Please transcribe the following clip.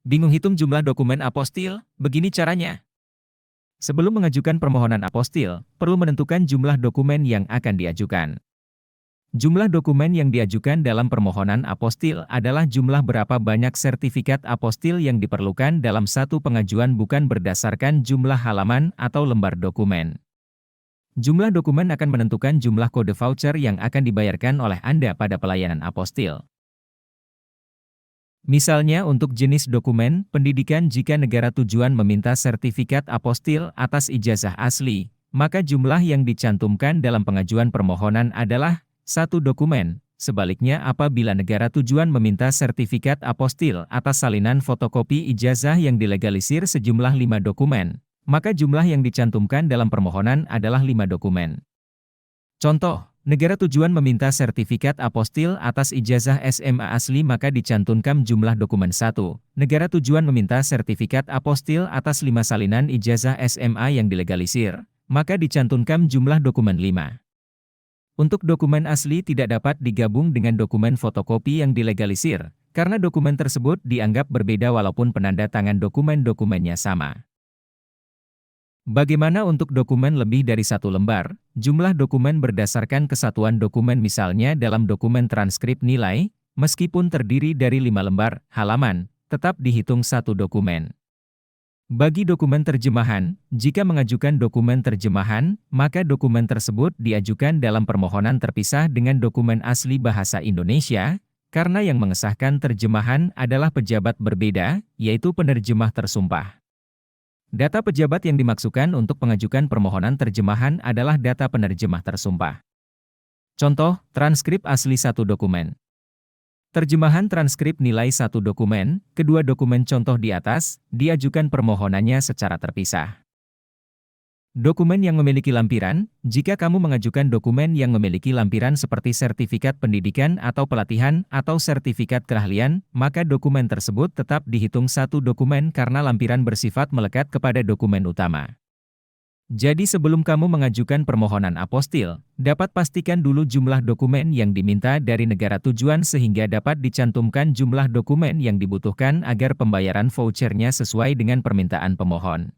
Bingung hitung jumlah dokumen apostil? Begini caranya. Sebelum mengajukan permohonan apostil, perlu menentukan jumlah dokumen yang akan diajukan. Jumlah dokumen yang diajukan dalam permohonan apostil adalah jumlah berapa banyak sertifikat apostil yang diperlukan dalam satu pengajuan, bukan berdasarkan jumlah halaman atau lembar dokumen. Jumlah dokumen akan menentukan jumlah kode voucher yang akan dibayarkan oleh Anda pada pelayanan apostil. Misalnya untuk jenis dokumen pendidikan, jika negara tujuan meminta sertifikat apostil atas ijazah asli, maka jumlah yang dicantumkan dalam pengajuan permohonan adalah satu dokumen. Sebaliknya, apabila negara tujuan meminta sertifikat apostil atas salinan fotokopi ijazah yang dilegalisir sejumlah 5 dokumen, maka jumlah yang dicantumkan dalam permohonan adalah 5 dokumen. Contoh, negara tujuan meminta sertifikat apostil atas ijazah SMA asli, maka dicantumkan jumlah dokumen 1. Negara tujuan meminta sertifikat apostil atas 5 salinan ijazah SMA yang dilegalisir, maka dicantumkan jumlah dokumen 5. Untuk dokumen asli tidak dapat digabung dengan dokumen fotokopi yang dilegalisir, karena dokumen tersebut dianggap berbeda walaupun penanda tangan dokumen-dokumennya sama. Bagaimana untuk dokumen lebih dari 1 lembar? Jumlah dokumen berdasarkan kesatuan dokumen, misalnya dalam dokumen transkrip nilai, meskipun terdiri dari 5 lembar halaman, tetap dihitung 1 dokumen. Bagi dokumen terjemahan, jika mengajukan dokumen terjemahan, maka dokumen tersebut diajukan dalam permohonan terpisah dengan dokumen asli bahasa Indonesia, karena yang mengesahkan terjemahan adalah pejabat berbeda, yaitu penerjemah tersumpah. Data pejabat yang dimaksudkan untuk pengajukan permohonan terjemahan adalah data penerjemah tersumpah. Contoh, transkrip asli 1 dokumen. Terjemahan transkrip nilai 1 dokumen, kedua dokumen contoh di atas, diajukan permohonannya secara terpisah. Dokumen yang memiliki lampiran, jika kamu mengajukan dokumen yang memiliki lampiran seperti sertifikat pendidikan atau pelatihan atau sertifikat keahlian, maka dokumen tersebut tetap dihitung 1 dokumen karena lampiran bersifat melekat kepada dokumen utama. Jadi sebelum kamu mengajukan permohonan apostil, dapat pastikan dulu jumlah dokumen yang diminta dari negara tujuan sehingga dapat dicantumkan jumlah dokumen yang dibutuhkan agar pembayaran vouchernya sesuai dengan permintaan pemohon.